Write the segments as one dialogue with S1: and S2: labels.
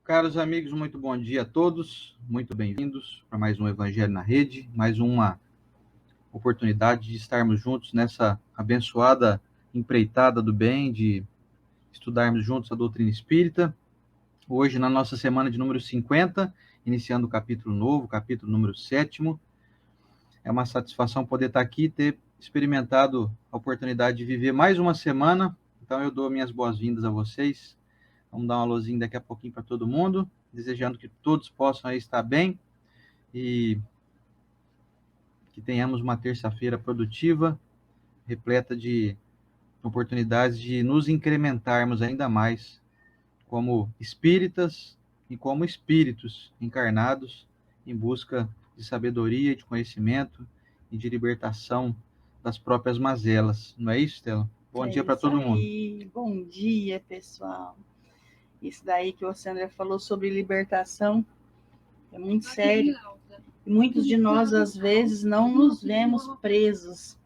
S1: Caros amigos, muito bom dia a todos, muito bem-vindos para mais um Evangelho na Rede, mais uma oportunidade de estarmos juntos nessa abençoada empreitada do bem, de estudarmos juntos a doutrina espírita. Hoje, na nossa semana de número 50, iniciando o capítulo novo, capítulo número 7º. É uma satisfação poder estar aqui e ter experimentado a oportunidade de viver mais uma semana. Então, eu dou minhas boas-vindas a vocês. Vamos dar um alôzinho daqui a pouquinho para todo mundo, desejando que todos possam aí estar bem e que tenhamos uma terça-feira produtiva, repleta de oportunidades de nos incrementarmos ainda mais como espíritas e como espíritos encarnados em busca de sabedoria, de conhecimento e de libertação das próprias mazelas. Não é isso, Stella? Bom dia para todo mundo.
S2: Bom dia, pessoal. Isso daí que o Sandra falou sobre libertação é muito sério. E muitos de nós, às vezes, não nos vemos presos,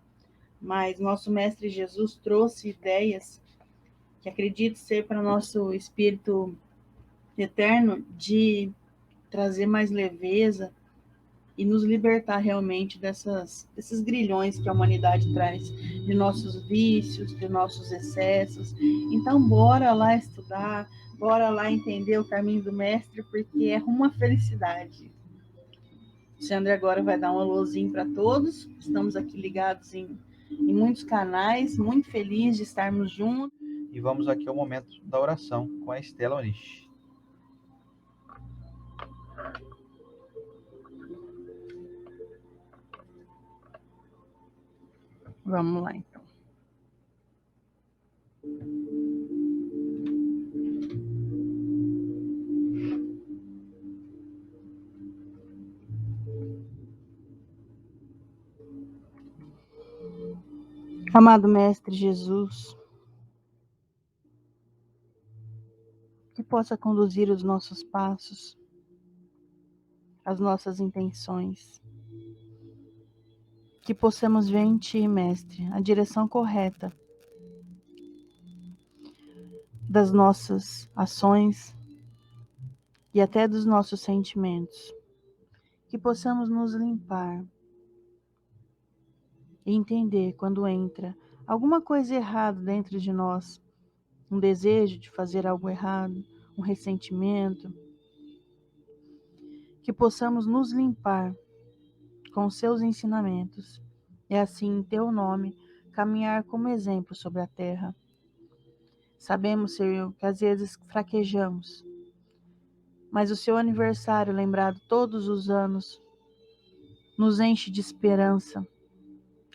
S2: mas nosso Mestre Jesus trouxe ideias que acredito ser para nosso espírito eterno de trazer mais leveza e nos libertar realmente desses grilhões que a humanidade traz, de nossos vícios, de nossos excessos. Então, bora lá estudar, bora lá entender o caminho do Mestre, porque é uma felicidade. O Sandro agora vai dar um alôzinho para todos. Estamos aqui ligados em muitos canais, muito feliz de estarmos juntos.
S1: E vamos aqui ao momento da oração com a Stella Onishi.
S2: Vamos lá, então. Amado Mestre Jesus, que possa conduzir os nossos passos, as nossas intenções, que possamos ver em Ti, Mestre, a direção correta das nossas ações e até dos nossos sentimentos, que possamos nos limpar e entender quando entra alguma coisa errada dentro de nós, um desejo de fazer algo errado, um ressentimento, que possamos nos limpar com seus ensinamentos e assim, em Teu nome, caminhar como exemplo sobre a terra. Sabemos, Senhor, que às vezes fraquejamos, mas o Seu aniversário, lembrado todos os anos, nos enche de esperança,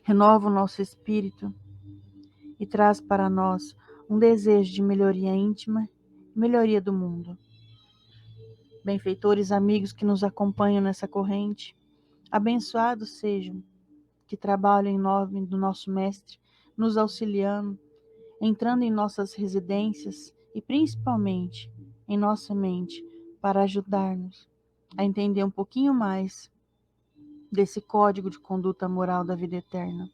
S2: renova o nosso espírito e traz para nós um desejo de melhoria íntima e melhoria do mundo. Benfeitores amigos que nos acompanham nessa corrente, abençoados sejam, que trabalham em nome do nosso Mestre, nos auxiliando, entrando em nossas residências e principalmente em nossa mente, para ajudar-nos a entender um pouquinho mais desse código de conduta moral da vida eterna.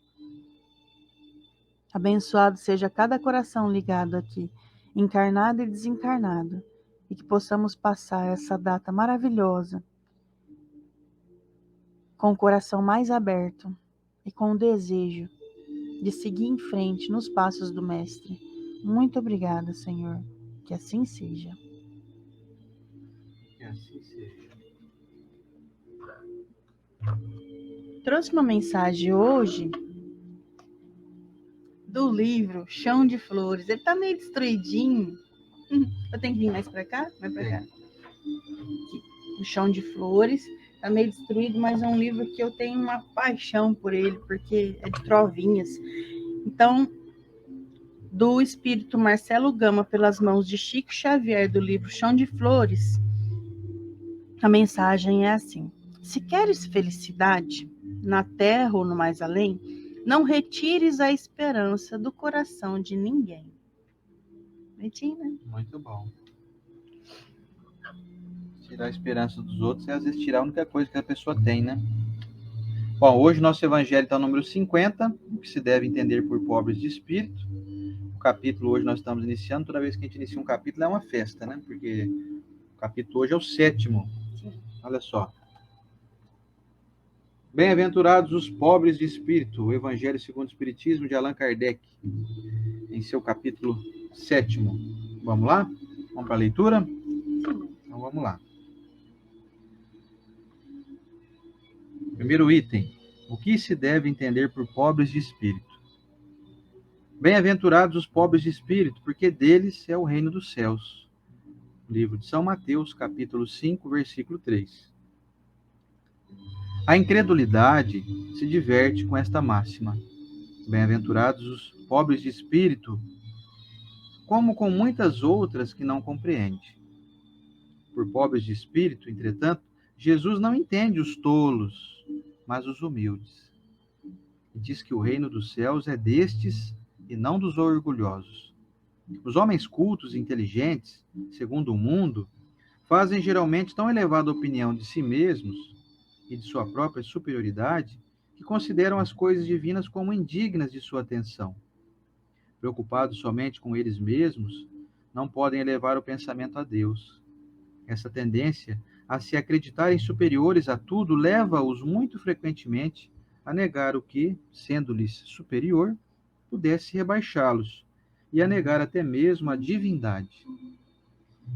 S2: Abençoado seja cada coração ligado aqui, encarnado e desencarnado, e que possamos passar essa data maravilhosa com o coração mais aberto e com o desejo de seguir em frente nos passos do Mestre. Muito obrigada, Senhor. Que assim seja.
S1: Que assim seja.
S2: Trouxe uma mensagem hoje do livro Chão de Flores. Ele tá meio destruidinho. Eu tenho que vir mais para cá? Mais para cá. Aqui. O Chão de Flores. Tá meio destruído, mas é um livro que eu tenho uma paixão por ele, porque é de trovinhas. Então, do espírito Marcelo Gama, pelas mãos de Chico Xavier, do livro Chão de Flores, a mensagem é assim: se queres felicidade, na terra ou no mais além, não retires a esperança do coração de ninguém. Bonitinho, né?
S1: Muito bom. Tirar a esperança dos outros é às vezes tirar a única coisa que a pessoa tem, né? Bom, hoje nosso evangelho está no número 50, o que se deve entender por pobres de espírito. O capítulo hoje nós estamos iniciando, toda vez que a gente inicia um capítulo é uma festa, né? Porque capítulo hoje é o 7º. Olha só. Bem-aventurados os pobres de espírito, o Evangelho segundo o Espiritismo de Allan Kardec, em seu capítulo 7º. Vamos lá? Vamos para a leitura? Então vamos lá. Primeiro item. O que se deve entender por pobres de espírito? Bem-aventurados os pobres de espírito, porque deles é o reino dos céus. Livro de São Mateus, capítulo 5, versículo 3. A incredulidade se diverte com esta máxima. Bem-aventurados os pobres de espírito, como com muitas outras que não compreende. Por pobres de espírito, entretanto, Jesus não entende os tolos, mas os humildes. E diz que o reino dos céus é destes e não dos orgulhosos. Os homens cultos e inteligentes, segundo o mundo, fazem geralmente tão elevada opinião de si mesmos e de sua própria superioridade que consideram as coisas divinas como indignas de sua atenção. Preocupados somente com eles mesmos, não podem elevar o pensamento a Deus. Essa tendência a se acreditarem superiores a tudo leva-os muito frequentemente a negar o que, sendo-lhes superior, pudesse rebaixá-los, e a negar até mesmo a divindade.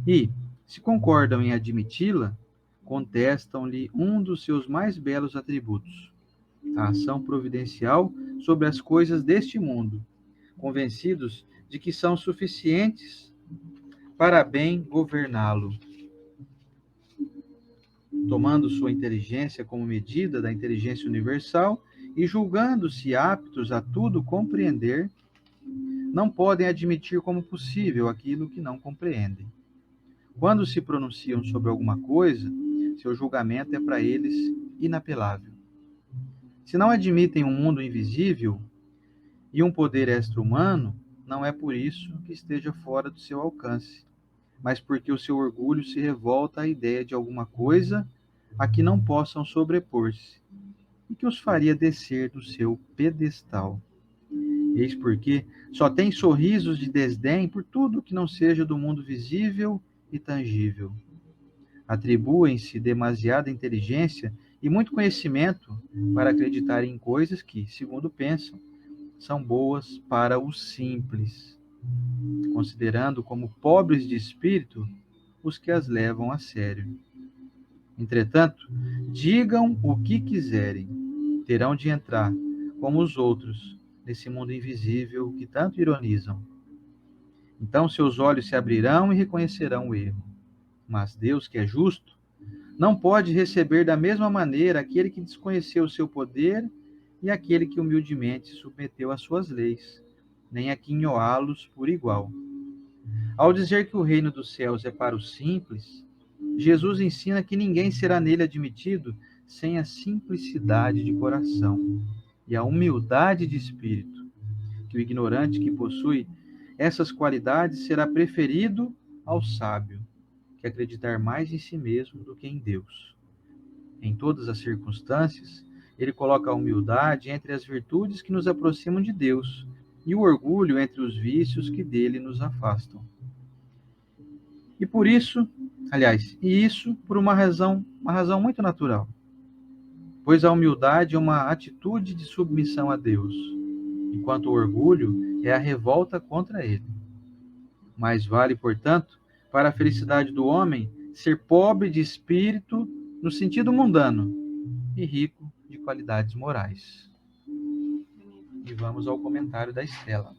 S1: E, se concordam em admiti-la, contestam-lhe um dos seus mais belos atributos, a ação providencial sobre as coisas deste mundo, convencidos de que são suficientes para bem governá-lo. Tomando sua inteligência como medida da inteligência universal e julgando-se aptos a tudo compreender, não podem admitir como possível aquilo que não compreendem. Quando se pronunciam sobre alguma coisa, seu julgamento é para eles inapelável. Se não admitem um mundo invisível e um poder extra-humano, não é por isso que esteja fora do seu alcance, mas porque o seu orgulho se revolta à ideia de alguma coisa a que não possam sobrepor-se, e que os faria descer do seu pedestal. Eis porque só têm sorrisos de desdém por tudo que não seja do mundo visível e tangível. Atribuem-se demasiada inteligência e muito conhecimento para acreditar em coisas que, segundo pensam, são boas para os simples, considerando como pobres de espírito os que as levam a sério. Entretanto, digam o que quiserem, terão de entrar, como os outros, nesse mundo invisível que tanto ironizam. Então seus olhos se abrirão e reconhecerão o erro. Mas Deus, que é justo, não pode receber da mesma maneira aquele que desconheceu o seu poder e aquele que humildemente se submeteu às suas leis, nem aquinhoá-los por igual. Ao dizer que o reino dos céus é para os simples, Jesus ensina que ninguém será nele admitido sem a simplicidade de coração e a humildade de espírito, que o ignorante que possui essas qualidades será preferido ao sábio, que acreditar mais em si mesmo do que em Deus. Em todas as circunstâncias, ele coloca a humildade entre as virtudes que nos aproximam de Deus e o orgulho entre os vícios que dele nos afastam. E por isso, isso por uma razão muito natural, pois a humildade é uma atitude de submissão a Deus, enquanto o orgulho é a revolta contra ele. Mais vale, portanto, para a felicidade do homem ser pobre de espírito no sentido mundano e rico de qualidades morais. E vamos ao comentário da Estela.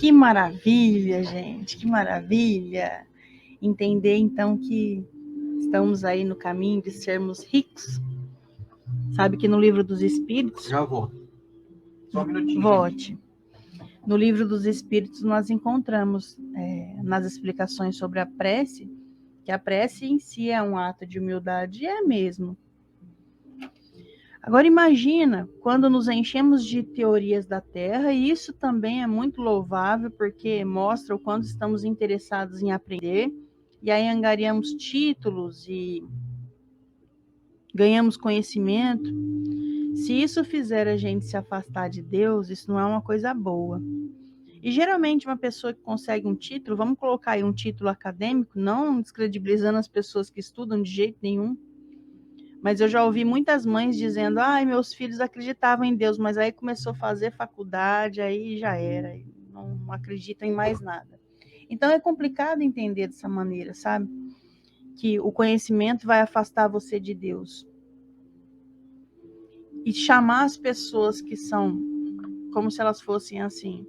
S2: Que maravilha, gente, que maravilha. Entender, então, que estamos aí no caminho de sermos ricos. Sabe que no Livro dos Espíritos...
S1: Já volto. Só um minutinho.
S2: Volte. No Livro dos Espíritos, nós encontramos, nas explicações sobre a prece, que a prece em si é um ato de humildade, e é mesmo. Agora imagina, quando nos enchemos de teorias da Terra, e isso também é muito louvável, porque mostra o quanto estamos interessados em aprender, e aí angariamos títulos e ganhamos conhecimento. Se isso fizer a gente se afastar de Deus, isso não é uma coisa boa. E geralmente uma pessoa que consegue um título, vamos colocar aí um título acadêmico, não descredibilizando as pessoas que estudam de jeito nenhum, mas eu já ouvi muitas mães dizendo, ai, meus filhos acreditavam em Deus, mas aí começou a fazer faculdade, aí já era, não acreditam em mais nada. Então é complicado entender dessa maneira, sabe? Que o conhecimento vai afastar você de Deus. E chamar as pessoas que são como se elas fossem assim,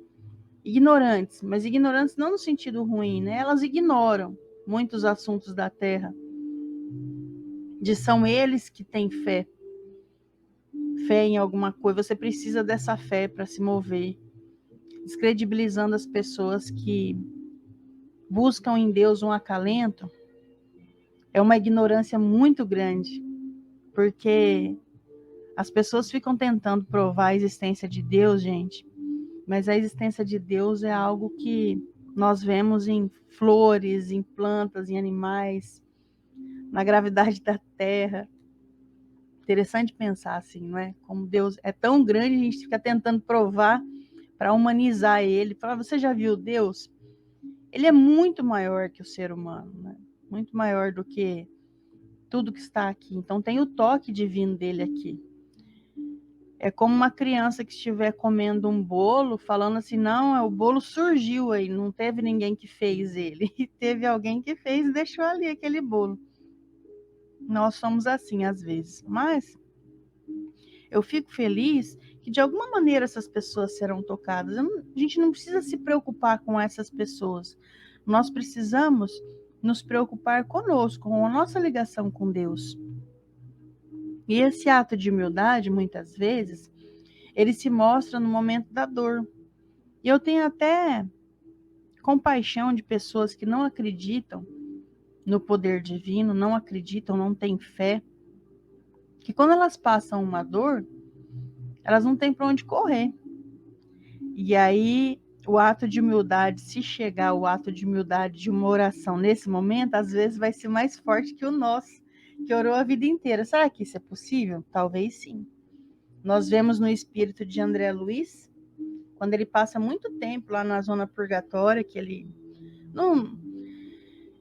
S2: ignorantes, mas ignorantes não no sentido ruim, né? Elas ignoram muitos assuntos da terra. São eles que têm fé. Fé em alguma coisa. Você precisa dessa fé para se mover. Descredibilizando as pessoas que buscam em Deus um acalento. É uma ignorância muito grande. Porque as pessoas ficam tentando provar a existência de Deus, gente. Mas a existência de Deus é algo que nós vemos em flores, em plantas, em animais, na gravidade da Terra. Interessante pensar assim, não é? Como Deus é tão grande, a gente fica tentando provar para humanizar ele. Falar, você já viu Deus? Ele é muito maior que o ser humano, né? Muito maior do que tudo que está aqui. Então tem o toque divino dele aqui. É como uma criança que estiver comendo um bolo, falando assim, não, o bolo surgiu aí, não teve ninguém que fez ele. E teve alguém que fez e deixou ali aquele bolo. Nós somos assim às vezes. Mas eu fico feliz que de alguma maneira essas pessoas serão tocadas. A gente não precisa se preocupar com essas pessoas. Nós precisamos nos preocupar conosco, com a nossa ligação com Deus. E esse ato de humildade, muitas vezes, ele se mostra no momento da dor. E eu tenho até compaixão de pessoas que não acreditam no poder divino, não acreditam, não têm fé, que quando elas passam uma dor, elas não têm para onde correr. E aí, o ato de humildade, se chegar ao ato de humildade de uma oração nesse momento, às vezes vai ser mais forte que o nosso, que orou a vida inteira. Será que isso é possível? Talvez sim. Nós vemos no espírito de André Luiz, quando ele passa muito tempo lá na zona purgatória, que ele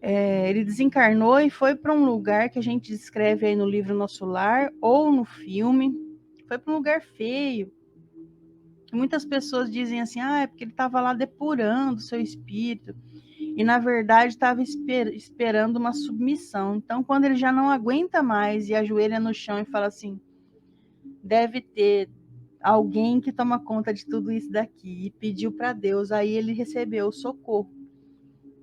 S2: ele desencarnou e foi para um lugar que a gente descreve aí no livro Nosso Lar, ou no filme, foi para um lugar feio. Muitas pessoas dizem assim, é porque ele estava lá depurando o seu espírito, e na verdade estava esperando uma submissão. Então, quando ele já não aguenta mais e ajoelha no chão e fala assim, deve ter alguém que toma conta de tudo isso daqui, e pediu para Deus, aí ele recebeu o socorro.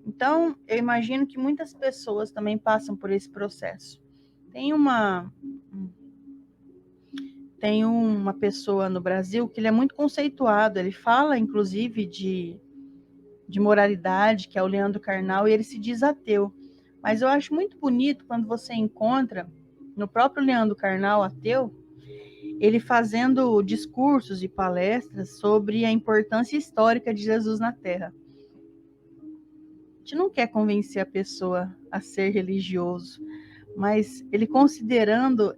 S2: Então, eu imagino que muitas pessoas também passam por esse processo. Tem uma pessoa no Brasil que ele é muito conceituado, ele fala, inclusive, de moralidade, que é o Leandro Carnal, e ele se diz ateu. Mas eu acho muito bonito quando você encontra, no próprio Leandro Carnal, ateu, ele fazendo discursos e palestras sobre a importância histórica de Jesus na Terra. A gente não quer convencer a pessoa a ser religioso, mas ele considerando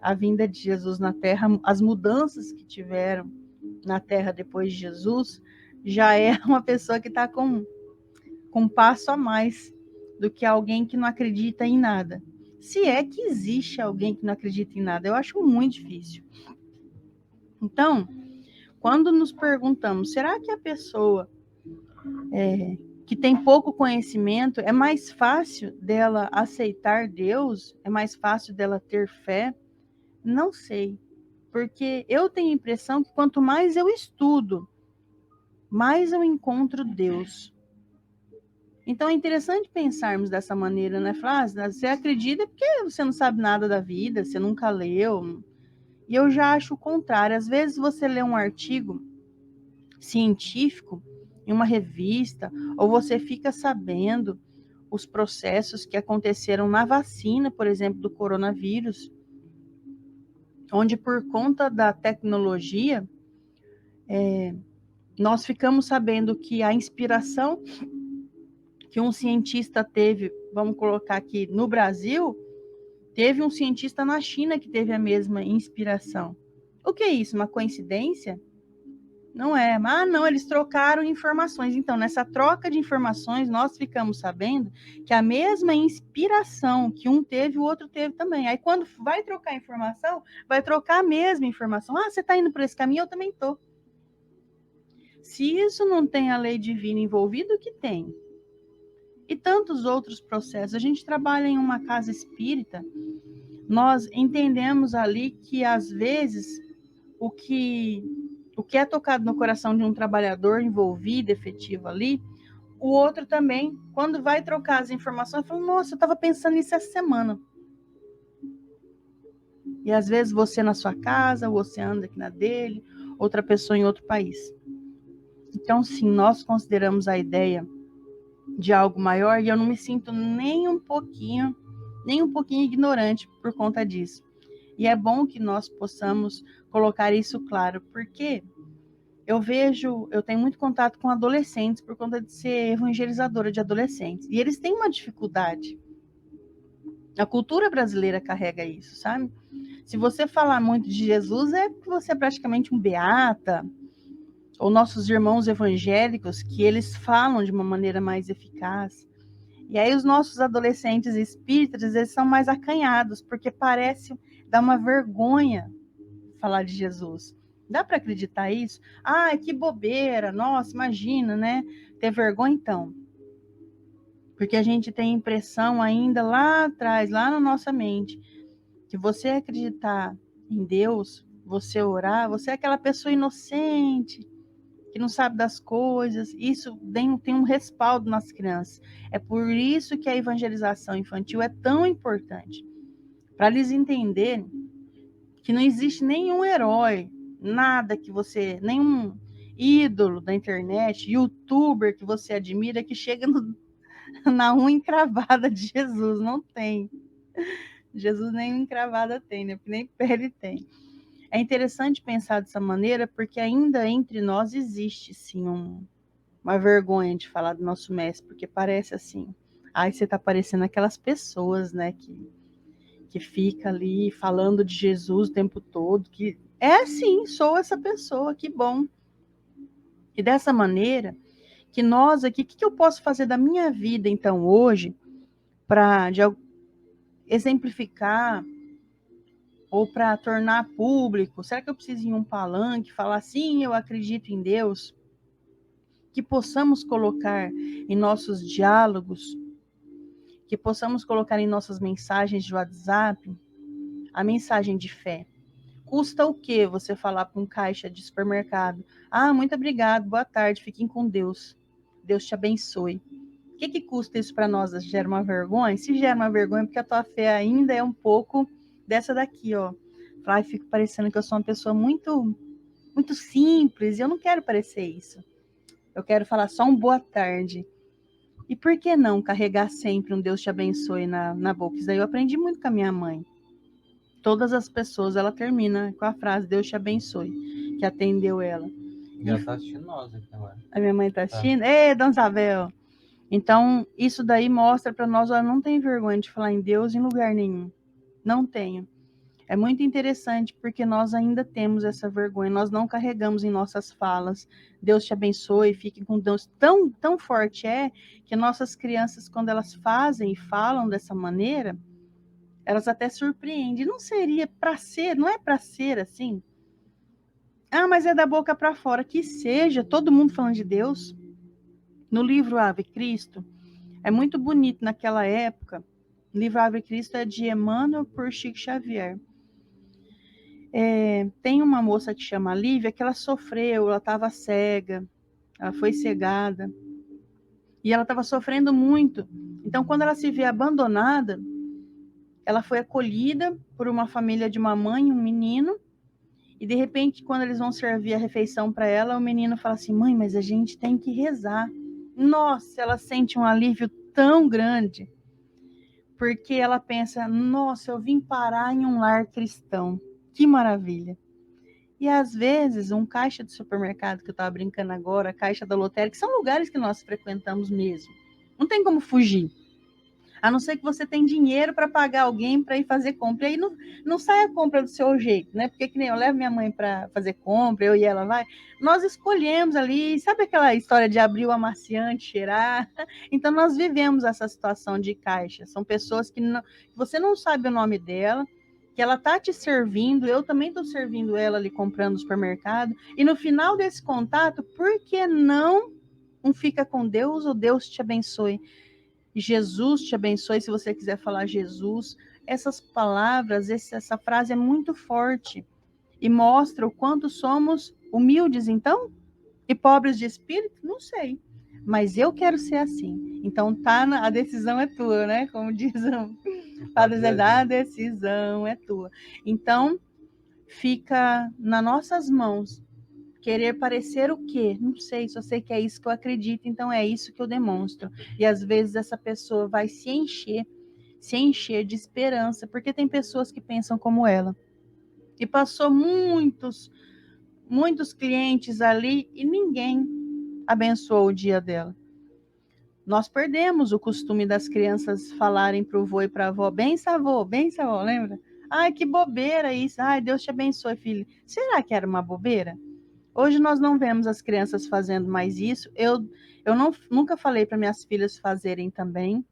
S2: a vinda de Jesus na Terra, as mudanças que tiveram na Terra depois de Jesus, já é uma pessoa que está com um passo a mais do que alguém que não acredita em nada. Se é que existe alguém que não acredita em nada, eu acho muito difícil. Então, quando nos perguntamos, será que a pessoa que tem pouco conhecimento, é mais fácil dela aceitar Deus? É mais fácil dela ter fé? Não sei, porque eu tenho a impressão que quanto mais eu estudo, mais eu encontro Deus. Então é interessante pensarmos dessa maneira, né? Falar, você acredita porque você não sabe nada da vida, você nunca leu. E eu já acho o contrário. Às vezes você lê um artigo científico em uma revista, ou você fica sabendo os processos que aconteceram na vacina, por exemplo, do coronavírus, onde por conta da tecnologia, nós ficamos sabendo que a inspiração que um cientista teve, vamos colocar aqui no Brasil, teve um cientista na China que teve a mesma inspiração. O que é isso? Uma coincidência? Não é. Ah, não, eles trocaram informações. Então, nessa troca de informações, nós ficamos sabendo que a mesma inspiração que um teve, o outro teve também. Aí, quando vai trocar informação, vai trocar a mesma informação. Ah, você está indo por esse caminho? Eu também estou. Se isso não tem a lei divina envolvida, o que tem? E tantos outros processos. A gente trabalha em uma casa espírita, nós entendemos ali que, às vezes, o que é tocado no coração de um trabalhador envolvido, efetivo ali, o outro também, quando vai trocar as informações, fala, nossa, eu estava pensando nisso essa semana. E às vezes você na sua casa, você anda aqui na dele, outra pessoa em outro país. Então, sim, nós consideramos a ideia de algo maior e eu não me sinto nem um pouquinho ignorante por conta disso. E é bom que nós possamos colocar isso claro, porque eu tenho muito contato com adolescentes por conta de ser evangelizadora de adolescentes. E eles têm uma dificuldade. A cultura brasileira carrega isso, sabe? Se você falar muito de Jesus, é porque você é praticamente um beata, ou nossos irmãos evangélicos, que eles falam de uma maneira mais eficaz. E aí os nossos adolescentes espíritas, eles são mais acanhados, porque parece dar uma vergonha falar de Jesus. Dá para acreditar isso? Ah, que bobeira, nossa, imagina, né? Ter vergonha então. Porque a gente tem impressão ainda lá atrás, lá na nossa mente, que você acreditar em Deus, você orar, você é aquela pessoa inocente, que não sabe das coisas. Isso tem um respaldo nas crianças. É por isso que a evangelização infantil é tão importante. Para eles entenderem que não existe nenhum herói, nada que você, nenhum ídolo da internet, youtuber que você admira que chega na unha encravada de Jesus. Não tem. Jesus nem unha encravada tem, né? Porque nem pele tem. É interessante pensar dessa maneira, porque ainda entre nós existe, sim, uma vergonha de falar do nosso mestre, porque parece assim, ai, você tá parecendo aquelas pessoas, né, que fica ali falando de Jesus o tempo todo, que é sim, sou essa pessoa, que bom. E dessa maneira, que nós aqui, o que eu posso fazer da minha vida, então, hoje, para exemplificar ou para tornar público? Será que eu preciso ir em um palanque, falar sim, eu acredito em Deus? Que possamos colocar em nossos diálogos, que possamos colocar em nossas mensagens de WhatsApp, a mensagem de fé. Custa o quê você falar para um caixa de supermercado? Ah, muito obrigado, boa tarde, fiquem com Deus. Deus te abençoe. O que custa isso para nós? Gera uma vergonha? Se gera uma vergonha, porque a tua fé ainda é um pouco dessa daqui, ó. Ai, fico parecendo que eu sou uma pessoa muito, muito simples, e eu não quero parecer isso. Eu quero falar só um boa tarde. E por que não carregar sempre um Deus te abençoe na boca? Isso daí eu aprendi muito com a minha mãe. Todas as pessoas, ela termina com a frase Deus te abençoe, que atendeu ela.
S1: E ela tá assistindo nós aqui agora.
S2: A minha mãe tá assistindo? Ei, Dona Isabel! Então, isso daí mostra para nós, ela não tem vergonha de falar em Deus em lugar nenhum. Não tenho. É muito interessante porque nós ainda temos essa vergonha, nós não carregamos em nossas falas. Deus te abençoe, fique com Deus. Tão, tão forte é que nossas crianças, quando elas fazem e falam dessa maneira, elas até surpreendem. Não seria para ser, não é para ser assim? Ah, mas é da boca para fora. Que seja, todo mundo falando de Deus. No livro Ave Cristo, é muito bonito naquela época. O livro Ave Cristo é de Emmanuel por Chico Xavier. Tem uma moça que chama Lívia que ela sofreu, ela estava cega, ela foi cegada e ela estava sofrendo muito. Então, quando ela se vê abandonada, ela foi acolhida por uma família de uma mãe e um menino. E de repente, quando eles vão servir a refeição para ela, o menino fala assim: mãe, mas a gente tem que rezar. Nossa, ela sente um alívio tão grande, porque ela pensa: nossa, eu vim parar em um lar cristão. Que maravilha. E às vezes, um caixa de supermercado, que eu estava brincando agora, a caixa da lotérica, são lugares que nós frequentamos mesmo. Não tem como fugir. A não ser que você tenha dinheiro para pagar alguém para ir fazer compra. E aí não sai a compra do seu jeito, né? Porque que nem eu levo minha mãe para fazer compra, eu e ela vai. Nós escolhemos ali, sabe aquela história de abrir o amaciante, cheirar? Então nós vivemos essa situação de caixa. São pessoas que você não sabe o nome dela, que ela tá te servindo, eu também estou servindo ela ali comprando no supermercado. E no final desse contato, por que não um fica com Deus ou Deus te abençoe? Jesus te abençoe, se você quiser falar Jesus. Essas palavras, essa frase é muito forte e mostra o quanto somos humildes, então, e pobres de espírito? Não sei, mas eu quero ser assim. Então, a decisão é tua, né? Como diz o Padre Zé, a decisão é tua. Então, fica nas nossas mãos. Querer parecer o quê? Não sei, só sei que é isso que eu acredito, então é isso que eu demonstro. E às vezes essa pessoa vai se encher de esperança, porque tem pessoas que pensam como ela. E passou muitos clientes ali e ninguém abençoou o dia dela. Nós perdemos o costume das crianças falarem para o vô e para a avó, benção, avô, lembra? Ai, que bobeira isso. Ai, Deus te abençoe, filho. Será que era uma bobeira? Hoje nós não vemos as crianças fazendo mais isso. Eu nunca falei para minhas filhas fazerem também.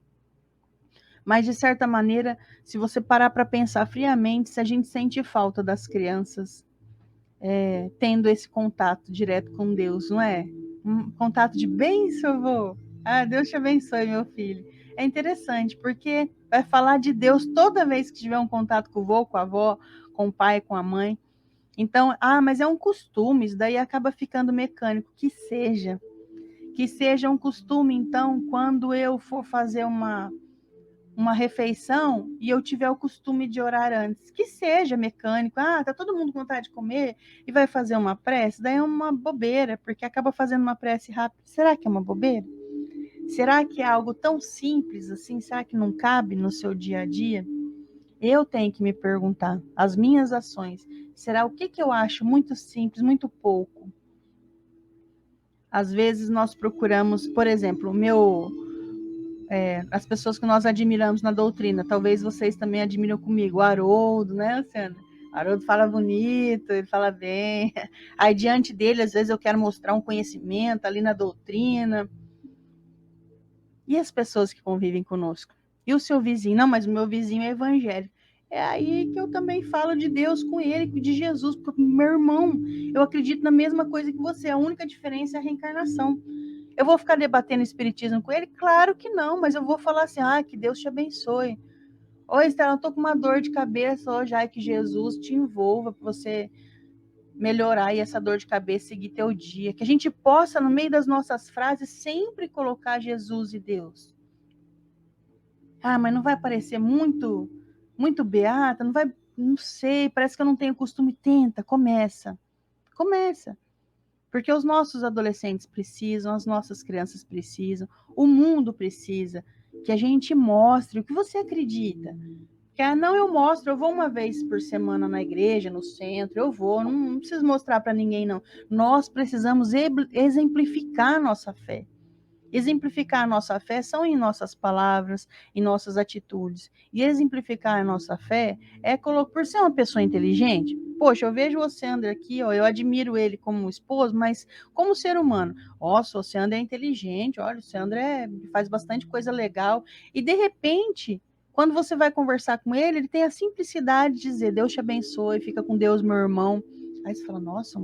S2: Mas, de certa maneira, se você parar para pensar friamente, se a gente sente falta das crianças tendo esse contato direto com Deus, não é? Um contato de bênção, avô. Ah, Deus te abençoe, meu filho. É interessante, porque vai falar de Deus toda vez que tiver um contato com o vô, com a avó, com o pai, com a mãe. Então, mas é um costume, isso daí acaba ficando mecânico. Que seja um costume, então, quando eu for fazer uma refeição e eu tiver o costume de orar antes, que seja mecânico. Tá todo mundo com vontade de comer e vai fazer uma prece, daí é uma bobeira, porque acaba fazendo uma prece rápida. Será que é uma bobeira? Será que é algo tão simples assim? Será que não cabe no seu dia a dia? Eu tenho que me perguntar, as minhas ações, será o que eu acho muito simples, muito pouco? Às vezes nós procuramos, por exemplo, as pessoas que nós admiramos na doutrina, talvez vocês também admiram comigo, o Haroldo, né, Luciana? O Haroldo fala bonito, ele fala bem. Aí diante dele, às vezes eu quero mostrar um conhecimento ali na doutrina. E as pessoas que convivem conosco? E o seu vizinho? Não, mas o meu vizinho é evangélico. É aí que eu também falo de Deus com ele, de Jesus, porque meu irmão, eu acredito na mesma coisa que você, a única diferença é a reencarnação. Eu vou ficar debatendo espiritismo com ele? Claro que não, mas eu vou falar assim, que Deus te abençoe. Oi, Estela, eu tô com uma dor de cabeça hoje, que Jesus te envolva para você melhorar e essa dor de cabeça seguir teu dia. Que a gente possa, no meio das nossas frases, sempre colocar Jesus e Deus. Mas não vai parecer muito beata? Não vai, não sei, parece que eu não tenho costume. Tenta, começa. Porque os nossos adolescentes precisam, as nossas crianças precisam, o mundo precisa que a gente mostre o que você acredita. Que não, eu mostro, eu vou uma vez por semana na igreja, no centro, eu vou, não preciso mostrar para ninguém, não. Nós precisamos exemplificar a nossa fé. Exemplificar a nossa fé são em nossas palavras, em nossas atitudes. E exemplificar a nossa fé é por ser uma pessoa inteligente. Poxa, eu vejo o Oceander aqui, eu admiro ele como esposo, mas como ser humano. Nossa, o Oceander é inteligente, olha, o Oceander faz bastante coisa legal. E de repente, quando você vai conversar com ele, ele tem a simplicidade de dizer, Deus te abençoe, fica com Deus, meu irmão. Aí você fala, nossa,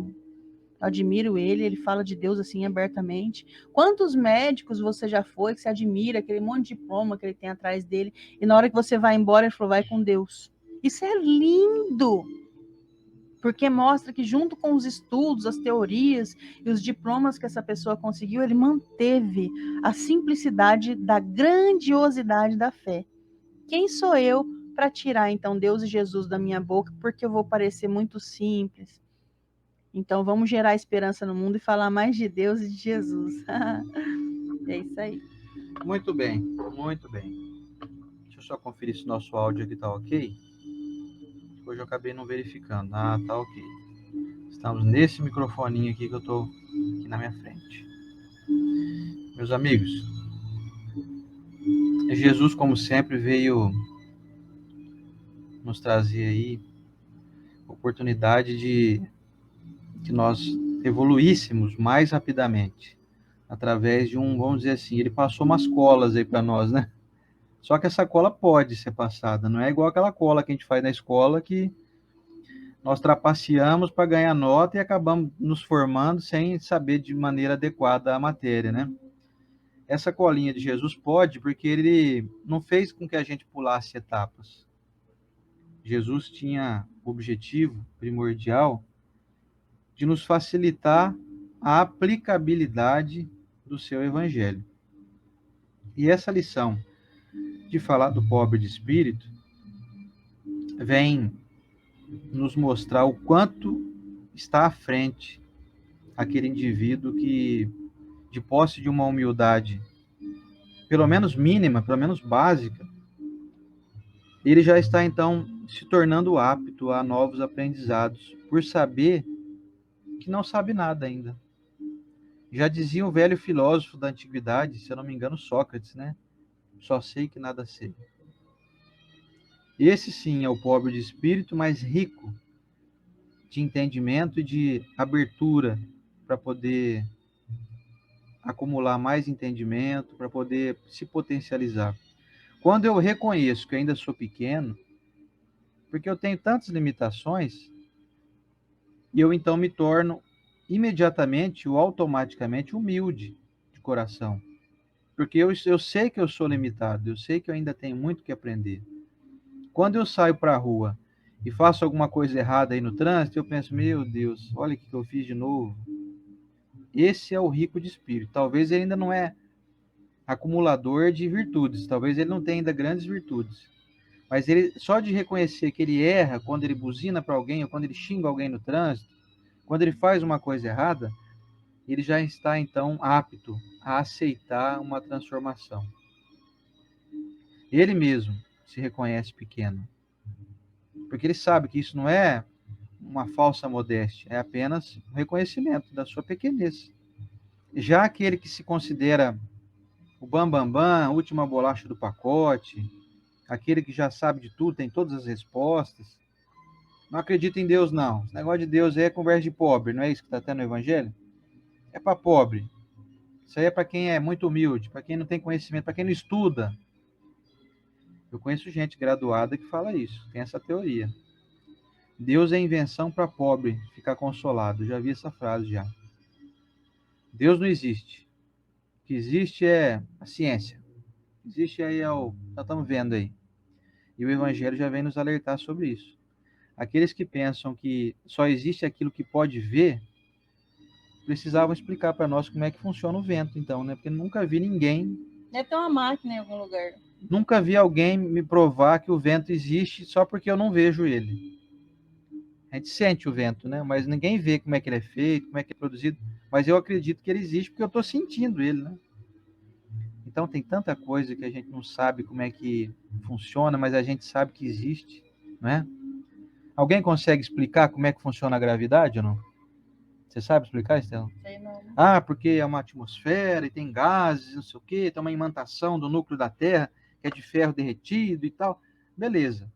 S2: admiro ele fala de Deus assim abertamente. Quantos médicos você já foi que você admira, aquele monte de diploma que ele tem atrás dele, e na hora que você vai embora, ele falou, vai com Deus. Isso é lindo, porque mostra que junto com os estudos, as teorias e os diplomas que essa pessoa conseguiu, ele manteve a simplicidade da grandiosidade da fé. Quem sou eu para tirar, então, Deus e Jesus da minha boca, porque eu vou parecer muito simples? Então, vamos gerar esperança no mundo e falar mais de Deus e de Jesus. É isso aí.
S1: Muito bem, muito bem. Deixa eu só conferir se o nosso áudio aqui tá ok. Hoje eu acabei não verificando. Tá ok. Estamos nesse microfoninho aqui que eu tô aqui na minha frente. Meus amigos, Jesus, como sempre, veio nos trazer aí a oportunidade de que nós evoluíssemos mais rapidamente, através de vamos dizer assim, ele passou umas colas aí para nós, né? Só que essa cola pode ser passada, não é igual aquela cola que a gente faz na escola que nós trapaceamos para ganhar nota e acabamos nos formando sem saber de maneira adequada a matéria, né? Essa colinha de Jesus pode, porque ele não fez com que a gente pulasse etapas. Jesus tinha o objetivo primordial de nos facilitar a aplicabilidade do seu evangelho. E essa lição de falar do pobre de espírito vem nos mostrar o quanto está à frente aquele indivíduo que, de posse de uma humildade, pelo menos mínima, pelo menos básica, ele já está então se tornando apto a novos aprendizados, por saber que não sabe nada ainda. Já dizia um velho filósofo da antiguidade, se eu não me engano, Sócrates, né? Só sei que nada sei. Esse sim é o pobre de espírito, mais rico de entendimento e de abertura para poder acumular mais entendimento, para poder se potencializar. Quando eu reconheço que ainda sou pequeno, porque eu tenho tantas limitações, e eu então me torno imediatamente ou automaticamente humilde de coração. Porque eu sei que eu sou limitado, eu sei que eu ainda tenho muito que aprender. Quando eu saio para a rua e faço alguma coisa errada aí no trânsito, eu penso, meu Deus, olha o que eu fiz de novo. Esse é o rico de espírito. Talvez ele ainda não é acumulador de virtudes, talvez ele não tenha ainda grandes virtudes. Mas ele só de reconhecer que ele erra quando ele buzina para alguém ou quando ele xinga alguém no trânsito, quando ele faz uma coisa errada, ele já está então apto a aceitar uma transformação. Ele mesmo se reconhece pequeno, porque ele sabe que isso não é uma falsa modéstia, é apenas um reconhecimento da sua pequenez. Já aquele que se considera o bambambam, a última bolacha do pacote, aquele que já sabe de tudo, tem todas as respostas, não acredita em Deus, não. Esse negócio de Deus é conversa de pobre, não é isso que está até no Evangelho? É para pobre. Isso aí é para quem é muito humilde, para quem não tem conhecimento, para quem não estuda. Eu conheço gente graduada que fala isso, tem essa teoria. Deus é invenção para pobre ficar consolado. Já vi essa frase já. Deus não existe. O que existe é a ciência. Existe aí nós estamos vendo aí. E o Evangelho já vem nos alertar sobre isso. Aqueles que pensam que só existe aquilo que pode ver, precisavam explicar para nós como é que funciona o vento, então, né? Porque nunca vi ninguém.
S2: Deve ter uma máquina em algum lugar.
S1: Nunca vi alguém me provar que o vento existe só porque eu não vejo ele. A gente sente o vento, né? Mas ninguém vê como é que ele é feito, como é que é produzido. Mas eu acredito que ele existe porque eu estou sentindo ele, né? Então tem tanta coisa que a gente não sabe como é que funciona, mas a gente sabe que existe, né? Alguém consegue explicar como é que funciona a gravidade ou não? Você sabe explicar, Estela?
S2: Sei não.
S1: Ah, porque é uma atmosfera e tem gases, não sei o quê, tem uma imantação do núcleo da Terra, que é de ferro derretido e tal. Beleza.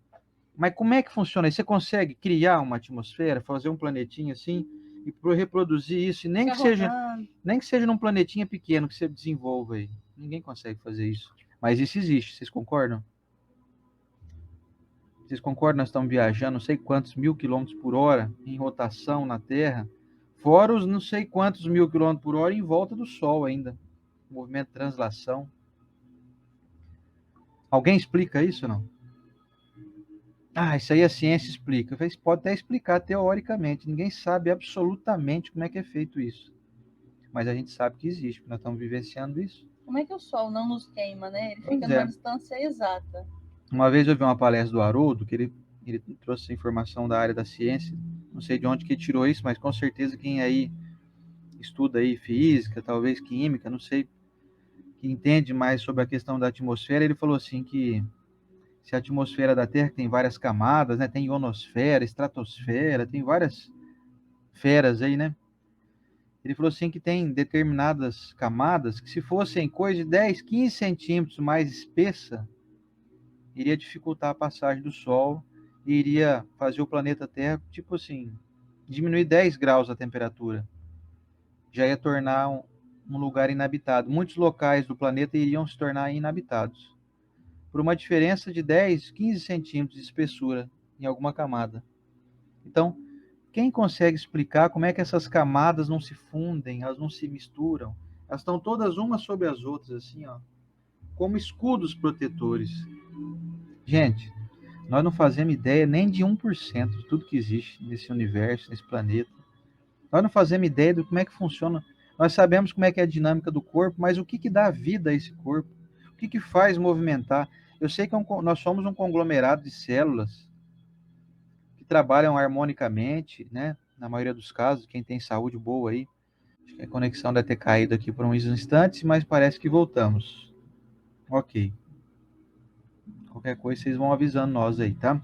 S1: Mas como é que funciona isso? Você consegue criar uma atmosfera, fazer um planetinho assim e reproduzir isso, e nem que seja num planetinha pequeno que você desenvolva aí. Ninguém consegue fazer isso. Mas isso existe, vocês concordam? Vocês concordam? Nós estamos viajando não sei quantos mil quilômetros por hora em rotação na Terra, fora os não sei quantos mil quilômetros por hora em volta do Sol ainda. Movimento de translação. Alguém explica isso ou não? Ah, isso aí a ciência explica. Pode até explicar teoricamente. Ninguém sabe absolutamente como é que é feito isso. Mas a gente sabe que existe, porque nós estamos vivenciando isso.
S2: Como é que o Sol não nos queima, né? Ele
S1: Pois
S2: fica numa distância exata.
S1: Uma vez eu vi uma palestra do Haroldo, que ele trouxe informação da área da ciência. Não sei de onde que ele tirou isso, mas com certeza quem aí estuda aí física, talvez química, não sei, que entende mais sobre a questão da atmosfera, ele falou assim que se a atmosfera da Terra tem várias camadas, né? Tem ionosfera, estratosfera, tem várias feras aí, né? Ele falou assim que tem determinadas camadas que se fossem coisa de 10, 15 centímetros mais espessa, iria dificultar a passagem do Sol e iria fazer o planeta Terra, tipo assim, diminuir 10 graus a temperatura. Já ia tornar um lugar inabitado. Muitos locais do planeta iriam se tornar inabitados, por uma diferença de 10, 15 centímetros de espessura em alguma camada. Então, quem consegue explicar como é que essas camadas não se fundem, elas não se misturam? Elas estão todas umas sobre as outras, assim, ó, como escudos protetores. Gente, nós não fazemos ideia nem de 1% de tudo que existe nesse universo, nesse planeta. Nós não fazemos ideia de como é que funciona. Nós sabemos como é que é a dinâmica do corpo, mas o que que dá vida a esse corpo? O que que faz movimentar? Eu sei que nós somos um conglomerado de células que trabalham harmonicamente, né? Na maioria dos casos, quem tem saúde boa aí. Acho que a conexão deve ter caído aqui por uns instantes, mas parece que voltamos. Ok. Qualquer coisa vocês vão avisando nós aí, tá?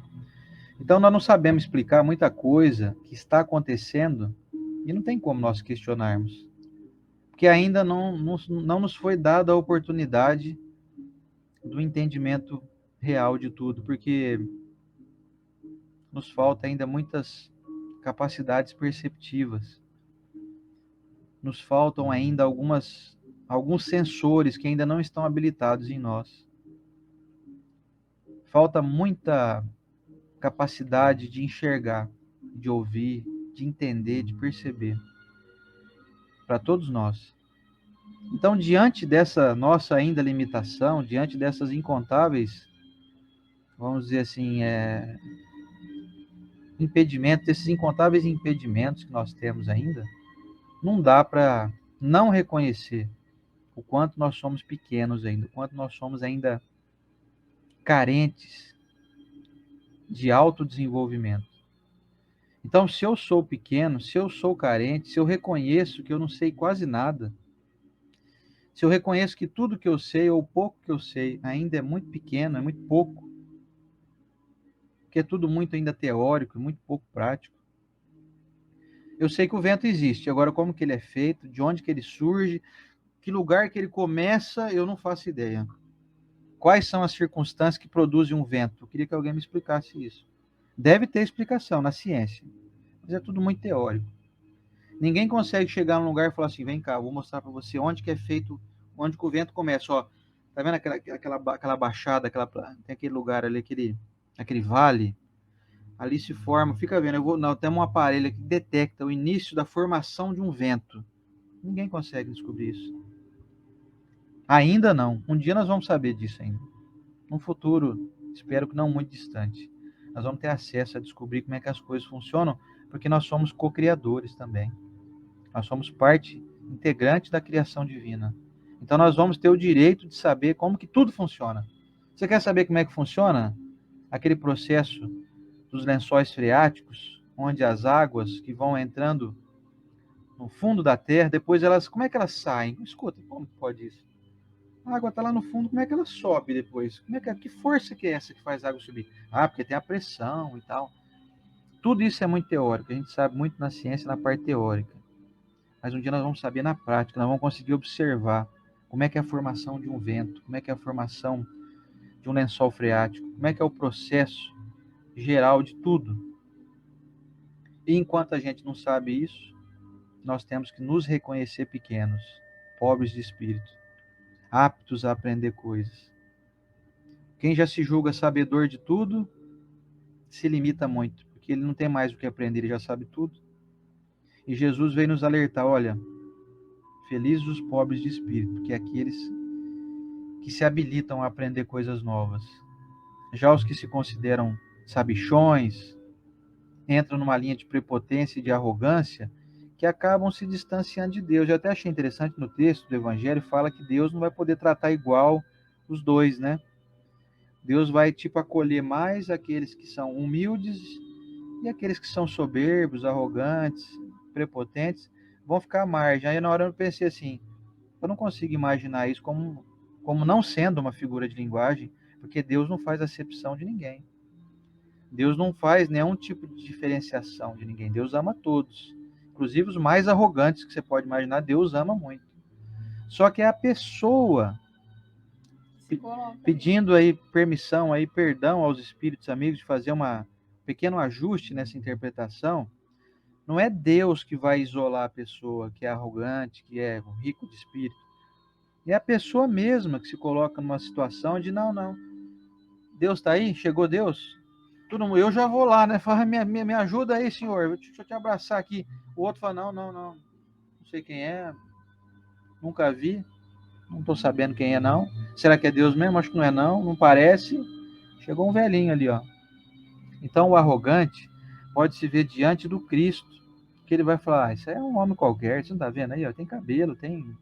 S1: Então nós não sabemos explicar muita coisa que está acontecendo e não tem como nós questionarmos. Porque ainda não nos foi dada a oportunidade do entendimento real de tudo, porque nos falta ainda muitas capacidades perceptivas. Nos faltam ainda alguns sensores que ainda não estão habilitados em nós. Falta muita capacidade de enxergar, de ouvir, de entender, de perceber, para todos nós. Então, diante dessa nossa ainda limitação, diante dessas incontáveis, vamos dizer assim, impedimentos, esses incontáveis impedimentos que nós temos ainda, não dá para não reconhecer o quanto nós somos pequenos ainda, o quanto nós somos ainda carentes de autodesenvolvimento. Então, se eu sou pequeno, se eu sou carente, se eu reconheço que eu não sei quase nada, se eu reconheço que tudo que eu sei ou pouco que eu sei ainda é muito pequeno, é muito pouco, que é tudo muito ainda teórico, muito pouco prático, eu sei que o vento existe. Agora, como que ele é feito, de onde que ele surge, que lugar que ele começa, eu não faço ideia. Quais são as circunstâncias que produzem um vento? Eu queria que alguém me explicasse isso. Deve ter explicação na ciência, mas é tudo muito teórico. Ninguém consegue chegar num lugar e falar assim, vem cá, eu vou mostrar para você onde que é feito, onde que o vento começa. Ó, tá vendo aquela baixada, tem aquele lugar ali, aquele vale, ali se forma, fica vendo, nós temos um aparelho que detecta o início da formação de um vento. Ninguém consegue descobrir isso. Ainda não. Um dia nós vamos saber disso ainda. Num futuro, espero que não muito distante. Nós vamos ter acesso a descobrir como é que as coisas funcionam, porque nós somos co-criadores também. Nós somos parte integrante da criação divina. Então nós vamos ter o direito de saber como que tudo funciona. Você quer saber como é que funciona aquele processo dos lençóis freáticos, onde as águas que vão entrando no fundo da terra, depois como é que elas saem? Escuta, como pode isso? A água está lá no fundo, como é que ela sobe depois? Que força que é essa que faz a água subir? Ah, porque tem a pressão e tal. Tudo isso é muito teórico, a gente sabe muito na ciência, na parte teórica. Mas um dia nós vamos saber na prática, nós vamos conseguir observar como é que é a formação de um vento, como é que é a formação de um lençol freático, como é que é o processo geral de tudo. E enquanto a gente não sabe isso, nós temos que nos reconhecer pequenos, pobres de espírito, aptos a aprender coisas. Quem já se julga sabedor de tudo, se limita muito, porque ele não tem mais o que aprender, ele já sabe tudo. E Jesus veio nos alertar, olha, felizes os pobres de espírito, porque é aqueles que se habilitam a aprender coisas novas. Já os que se consideram sabichões, entram numa linha de prepotência e de arrogância, que acabam se distanciando de Deus. Eu até achei interessante no texto do Evangelho, fala que Deus não vai poder tratar igual os dois, né? Deus vai, acolher mais aqueles que são humildes e aqueles que são soberbos, arrogantes, prepotentes, vão ficar à margem. Aí na hora eu pensei assim, eu não consigo imaginar isso como não sendo uma figura de linguagem, porque Deus não faz acepção de ninguém. Deus não faz nenhum tipo de diferenciação de ninguém. Deus ama todos. inclusive os mais arrogantes que você pode imaginar, Deus ama muito. Só que é a pessoa pedindo aí permissão, aí perdão aos espíritos amigos de fazer um pequeno ajuste nessa interpretação. Não é Deus que vai isolar a pessoa que é arrogante, que é rico de espírito. É a pessoa mesma que se coloca numa situação de não. Deus está aí? Chegou Deus? Eu já vou lá, né? Fala, me ajuda aí, senhor. Deixa eu te abraçar aqui. O outro fala, não. Não sei quem é. Nunca vi. Não estou sabendo quem é, não. Será que é Deus mesmo? Acho que não é, não. Não parece. Chegou um velhinho ali, ó. Então, o arrogante pode se ver diante do Cristo, que ele vai falar, isso é um homem qualquer, você não está vendo aí? Ó, tem cabelo, tem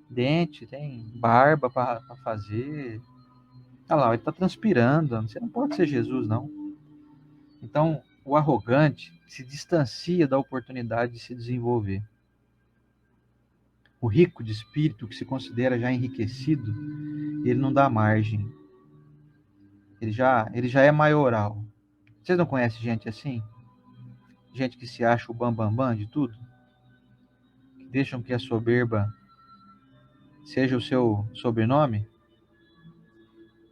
S1: dente, tem barba para fazer. Olha lá, ele está transpirando. Você não pode ser Jesus, não. Então, o arrogante se distancia da oportunidade de se desenvolver. O rico de espírito, que se considera já enriquecido, ele não dá margem. Ele já é maioral. Vocês não conhecem gente assim? Gente que se acha o bambambam de tudo? Que deixam que a soberba seja o seu sobrenome?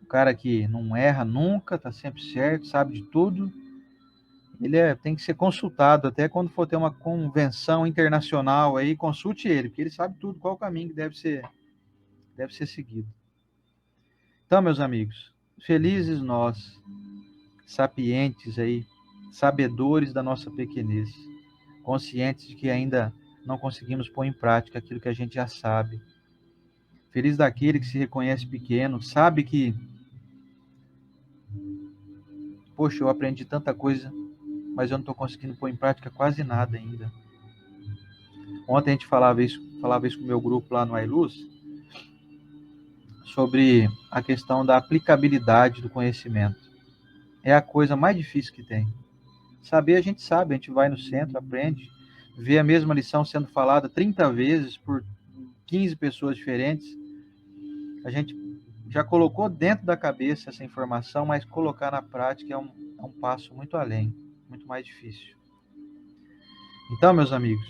S1: O cara que não erra nunca, está sempre certo, sabe de tudo. Ele tem que ser consultado, até quando for ter uma convenção internacional aí, consulte ele, porque ele sabe tudo, qual o caminho que deve ser seguido. Então, meus amigos, felizes nós, sapientes aí, sabedores da nossa pequenez, conscientes de que ainda não conseguimos pôr em prática aquilo que a gente já sabe. Feliz daquele que se reconhece pequeno, sabe que, poxa, eu aprendi tanta coisa, mas eu não estou conseguindo pôr em prática quase nada ainda. Ontem a gente falava isso com o meu grupo lá no iLuz, sobre a questão da aplicabilidade do conhecimento. É a coisa mais difícil que tem. Saber a gente sabe, a gente vai no centro, aprende, vê a mesma lição sendo falada 30 vezes por 15 pessoas diferentes. A gente já colocou dentro da cabeça essa informação, mas colocar na prática é um passo muito além, muito mais difícil. Então, meus amigos,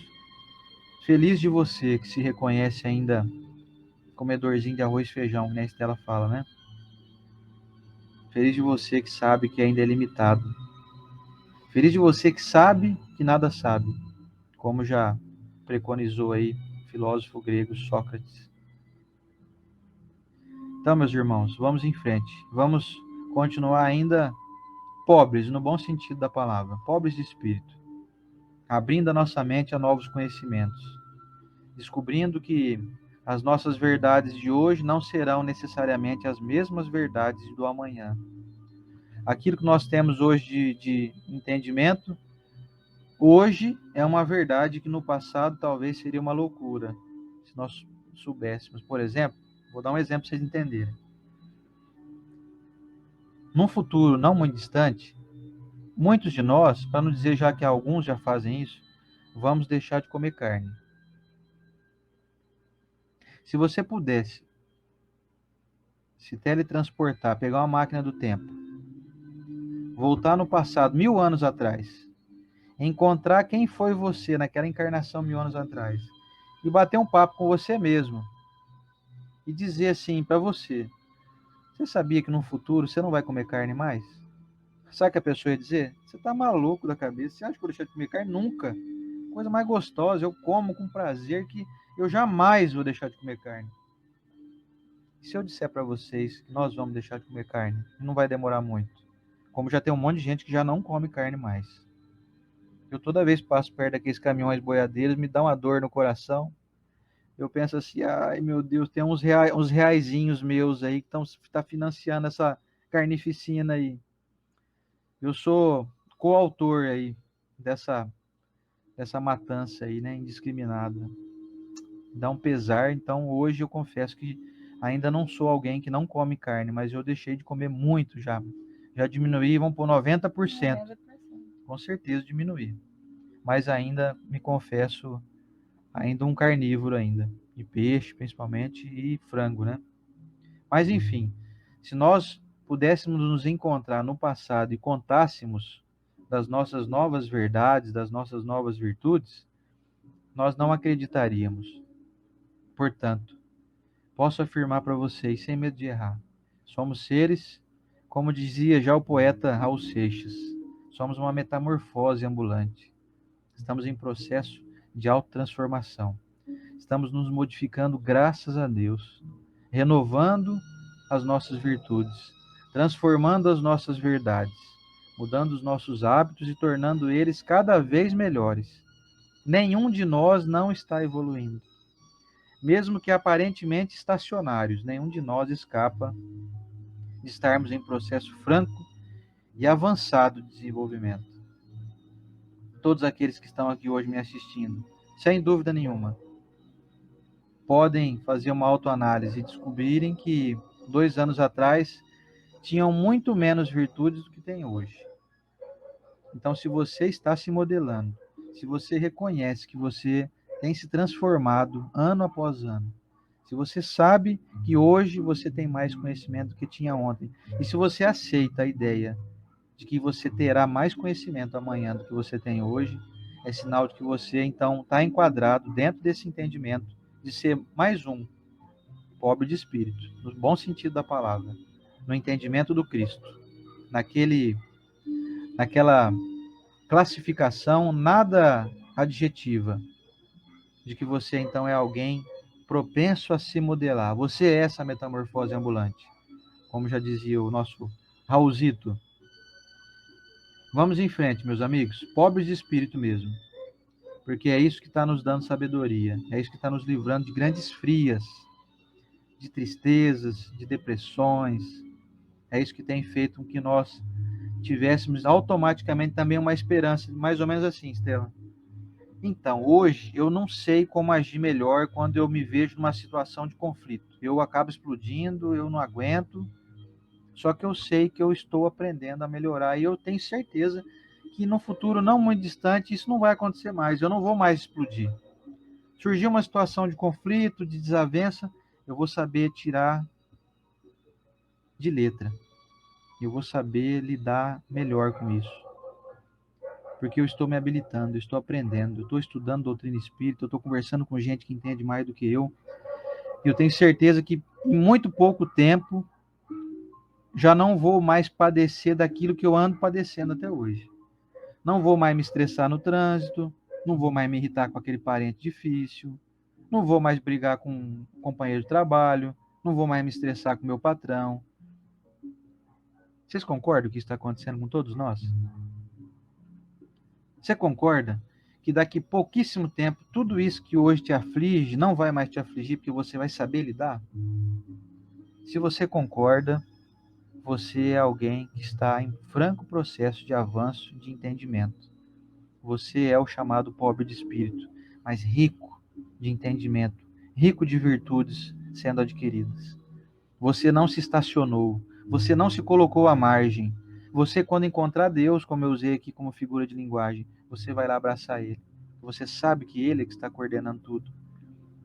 S1: feliz de você que se reconhece ainda comedorzinho de arroz e feijão, que a Estela fala, né? Feliz de você que sabe que ainda é limitado. Feliz de você que sabe que nada sabe, como já preconizou aí o filósofo grego Sócrates. Então, meus irmãos, vamos em frente. Vamos continuar ainda pobres, no bom sentido da palavra, pobres de espírito, abrindo a nossa mente a novos conhecimentos, descobrindo que as nossas verdades de hoje não serão necessariamente as mesmas verdades do amanhã. Aquilo que nós temos hoje de entendimento, hoje é uma verdade que no passado talvez seria uma loucura, se nós soubéssemos. Por exemplo, vou dar um exemplo para vocês entenderem. Num futuro não muito distante, muitos de nós, para não dizer já que alguns já fazem isso, vamos deixar de comer carne. Se você pudesse se teletransportar, pegar uma máquina do tempo, voltar no passado, 1000 anos atrás, encontrar quem foi você naquela encarnação 1000 anos atrás, e bater um papo com você mesmo, e dizer assim para você, você sabia que no futuro você não vai comer carne mais? Sabe o que a pessoa ia dizer? Você tá maluco da cabeça, você acha que eu vou deixar de comer carne? Nunca. Coisa mais gostosa, eu como com prazer, que eu jamais vou deixar de comer carne. E se eu disser para vocês que nós vamos deixar de comer carne, não vai demorar muito. Como já tem um monte de gente que já não come carne mais. Eu toda vez passo perto daqueles caminhões boiadeiros, me dá uma dor no coração. Eu penso assim, ai meu Deus, tem uns reaisinhos meus aí que tá financiando essa carnificina aí. Eu sou coautor aí dessa matança aí, né, indiscriminada. Dá um pesar, então hoje eu confesso que ainda não sou alguém que não come carne, mas eu deixei de comer muito já. Já diminuí, vamos por 90%. 90%. Com certeza diminuí. Mas ainda me confesso ainda um carnívoro ainda, de peixe principalmente e frango, né? Mas enfim, se nós pudéssemos nos encontrar no passado e contássemos das nossas novas verdades, das nossas novas virtudes, nós não acreditaríamos. Portanto, posso afirmar para vocês, sem medo de errar, somos seres, como dizia já o poeta Raul Seixas, somos uma metamorfose ambulante. Estamos em processo de autotransformação. Estamos nos modificando graças a Deus, renovando as nossas virtudes, transformando as nossas verdades, mudando os nossos hábitos e tornando eles cada vez melhores. Nenhum de nós não está evoluindo. Mesmo que aparentemente estacionários, nenhum de nós escapa de estarmos em processo franco e avançado de desenvolvimento. Todos aqueles que estão aqui hoje me assistindo, sem dúvida nenhuma, podem fazer uma autoanálise e descobrirem que 2 anos atrás tinham muito menos virtudes do que tem hoje. Então, se você está se modelando, se você reconhece que você tem se transformado ano após ano, se você sabe que hoje você tem mais conhecimento do que tinha ontem, e se você aceita a ideia de que você terá mais conhecimento amanhã do que você tem hoje, é sinal de que você, então, está enquadrado dentro desse entendimento de ser mais um pobre de espírito, no bom sentido da palavra, no entendimento do Cristo, naquela classificação nada adjetiva de que você, então, é alguém propenso a se modelar. Você é essa metamorfose ambulante, como já dizia o nosso Raulzito. Vamos em frente, meus amigos, pobres de espírito mesmo, porque é isso que está nos dando sabedoria, é isso que está nos livrando de grandes frias, de tristezas, de depressões, é isso que tem feito com que nós tivéssemos automaticamente também uma esperança, mais ou menos assim, Estela. Então, hoje eu não sei como agir melhor quando eu me vejo numa situação de conflito. Eu acabo explodindo, eu não aguento, só que eu sei que eu estou aprendendo a melhorar e eu tenho certeza que no futuro não muito distante isso não vai acontecer mais, eu não vou mais explodir. Surgiu uma situação de conflito, de desavença, eu vou saber tirar de letra. Eu vou saber lidar melhor com isso. Porque eu estou me habilitando, eu estou aprendendo, eu estou estudando doutrina espírita, eu estou conversando com gente que entende mais do que eu. E eu tenho certeza que em muito pouco tempo já não vou mais padecer daquilo que eu ando padecendo até hoje. Não vou mais me estressar no trânsito, não vou mais me irritar com aquele parente difícil, não vou mais brigar com um companheiro de trabalho, não vou mais me estressar com meu patrão. Vocês concordam que isso está acontecendo com todos nós? Você concorda que daqui pouquíssimo tempo, tudo isso que hoje te aflige não vai mais te afligir porque você vai saber lidar? Se você concorda, você é alguém que está em franco processo de avanço de entendimento. Você é o chamado pobre de espírito, mas rico de entendimento, rico de virtudes sendo adquiridas. Você não se estacionou, você não se colocou à margem. Você, quando encontrar Deus, como eu usei aqui como figura de linguagem, você vai lá abraçar Ele. Você sabe que Ele é que está coordenando tudo.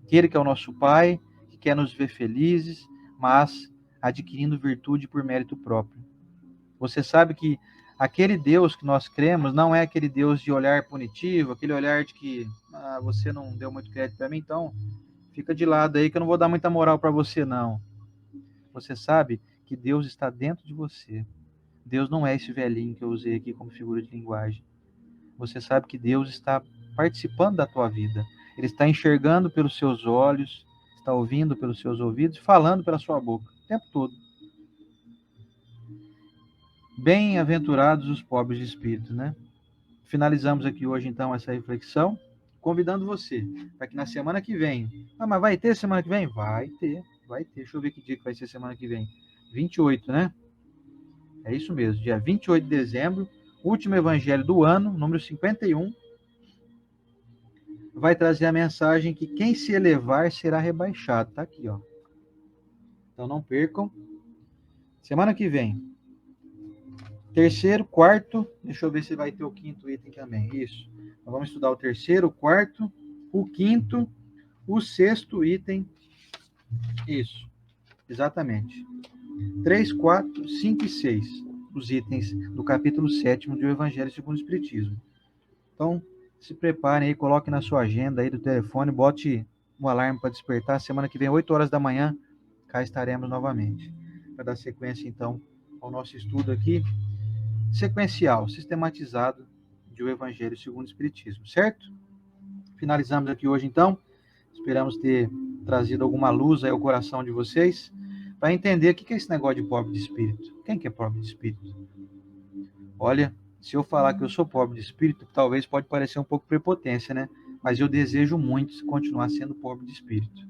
S1: Que Ele que é o nosso Pai, que quer nos ver felizes, mas adquirindo virtude por mérito próprio. Você sabe que aquele Deus que nós cremos não é aquele Deus de olhar punitivo, aquele olhar de que você não deu muito crédito para mim, então fica de lado aí que eu não vou dar muita moral para você, não. Você sabe que Deus está dentro de você. Deus não é esse velhinho que eu usei aqui como figura de linguagem. Você sabe que Deus está participando da tua vida. Ele está enxergando pelos seus olhos, está ouvindo pelos seus ouvidos, falando pela sua boca, o tempo todo. Bem-aventurados os pobres de espírito, né? Finalizamos aqui hoje, então, essa reflexão, convidando você para que na semana que vem... mas vai ter semana que vem? Vai ter. Deixa eu ver que dia que vai ser semana que vem. 28, né? É isso mesmo, dia 28 de dezembro, último evangelho do ano, número 51, vai trazer a mensagem que quem se elevar será rebaixado. Tá aqui, ó. Então não percam. Semana que vem. Terceiro, quarto, deixa eu ver se vai ter o quinto item também. Isso. Então vamos estudar o terceiro, o quarto, o quinto, o sexto item. Isso. Exatamente. 3, 4, 5 e 6. Os itens do capítulo 7 do Evangelho segundo o Espiritismo. Então, Se preparem aí, coloquem na sua agenda aí do telefone, bote um alarme para despertar. Semana que vem, 8 horas da manhã, cá estaremos novamente. Para dar sequência, então, ao nosso estudo aqui, sequencial, sistematizado, de o Evangelho segundo o Espiritismo, certo? Finalizamos aqui hoje, então. Esperamos ter trazido alguma luz aí ao coração de vocês, para entender o que é esse negócio de pobre de espírito. Quem que é pobre de espírito? Olha, se eu falar que eu sou pobre de espírito, talvez pode parecer um pouco prepotência, né? Mas eu desejo muito continuar sendo pobre de espírito,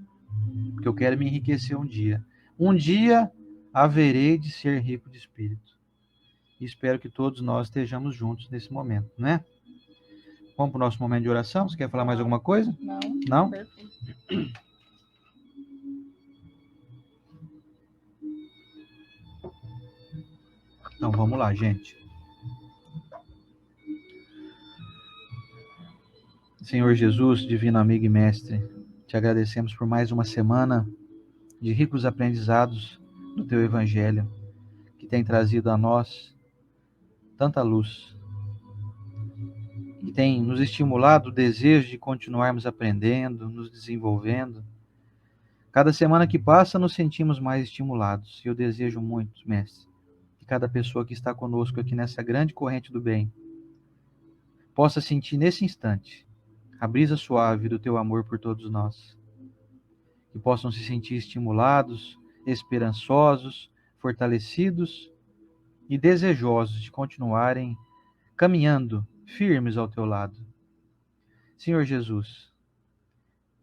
S1: porque eu quero me enriquecer um dia. Um dia haverei de ser rico de espírito. E espero que todos nós estejamos juntos nesse momento, né? Vamos para o nosso momento de oração? Você quer falar mais alguma coisa?
S2: Não?
S1: Não?
S2: Perfeito.
S1: Então vamos lá, gente. Senhor Jesus, divino amigo e mestre, te agradecemos por mais uma semana de ricos aprendizados do teu Evangelho, que tem trazido a nós tanta luz e tem nos estimulado o desejo de continuarmos aprendendo, nos desenvolvendo. Cada semana que passa, nos sentimos mais estimulados, e eu desejo muito, mestre, que cada pessoa que está conosco aqui nessa grande corrente do bem possa sentir nesse instante a brisa suave do teu amor por todos nós, que possam se sentir estimulados, esperançosos, fortalecidos e desejosos de continuarem caminhando firmes ao teu lado. Senhor Jesus,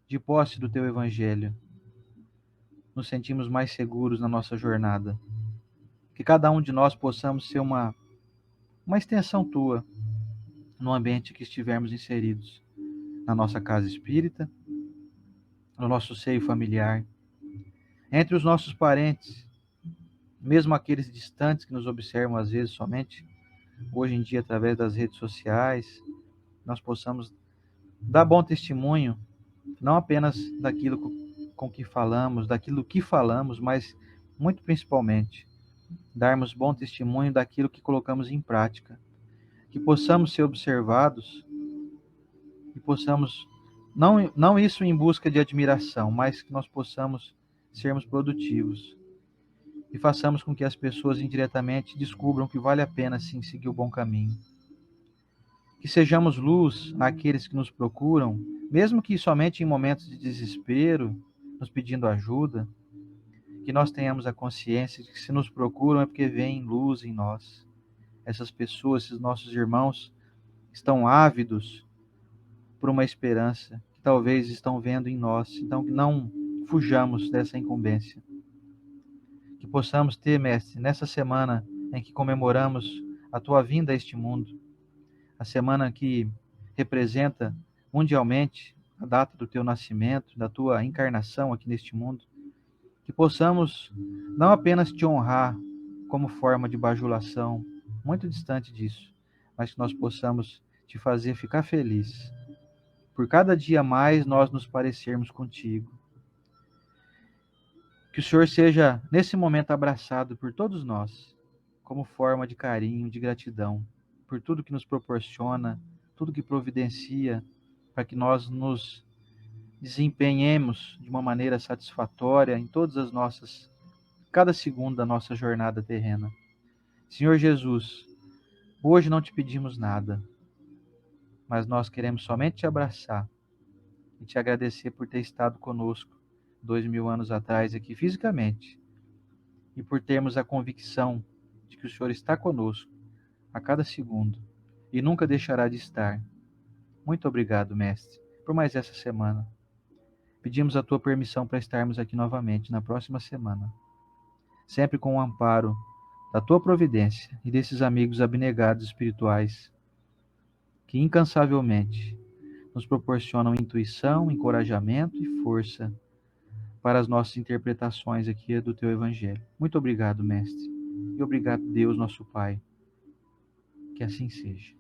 S1: de posse do teu Evangelho, nos sentimos mais seguros na nossa jornada. Que cada um de nós possamos ser uma extensão tua no ambiente que estivermos inseridos, na nossa casa espírita, no nosso seio familiar, entre os nossos parentes, mesmo aqueles distantes que nos observam às vezes somente hoje em dia através das redes sociais, nós possamos dar bom testemunho, não apenas daquilo com que falamos, daquilo que falamos, mas muito principalmente darmos bom testemunho daquilo que colocamos em prática, que possamos ser observados e possamos, não isso em busca de admiração, mas que nós possamos sermos produtivos e façamos com que as pessoas indiretamente descubram que vale a pena sim seguir o bom caminho. Que sejamos luz àqueles que nos procuram, mesmo que somente em momentos de desespero, nos pedindo ajuda, que nós tenhamos a consciência de que se nos procuram é porque veem luz em nós. Essas pessoas, esses nossos irmãos, estão ávidos por uma esperança que talvez estão vendo em nós. Então, que não fujamos dessa incumbência. Que possamos ter, mestre, nessa semana em que comemoramos a tua vinda a este mundo, a semana que representa mundialmente a data do teu nascimento, da tua encarnação aqui neste mundo, que possamos não apenas te honrar como forma de bajulação, muito distante disso, mas que nós possamos te fazer ficar feliz, por cada dia mais nós nos parecermos contigo. Que o Senhor seja, nesse momento, abraçado por todos nós, como forma de carinho, de gratidão, por tudo que nos proporciona, tudo que providencia, para que nós nos desempenhemos de uma maneira satisfatória em todas as nossas, cada segundo da nossa jornada terrena. Senhor Jesus, hoje não te pedimos nada, mas nós queremos somente te abraçar e te agradecer por ter estado conosco 2000 anos atrás aqui fisicamente e por termos a convicção de que o Senhor está conosco a cada segundo e nunca deixará de estar. Muito obrigado, Mestre, por mais essa semana. Pedimos a tua permissão para estarmos aqui novamente na próxima semana, sempre com o amparo da tua providência e desses amigos abnegados espirituais que incansavelmente nos proporcionam intuição, encorajamento e força para as nossas interpretações aqui do teu Evangelho. Muito obrigado, Mestre, e obrigado, Deus, nosso Pai. Que assim seja.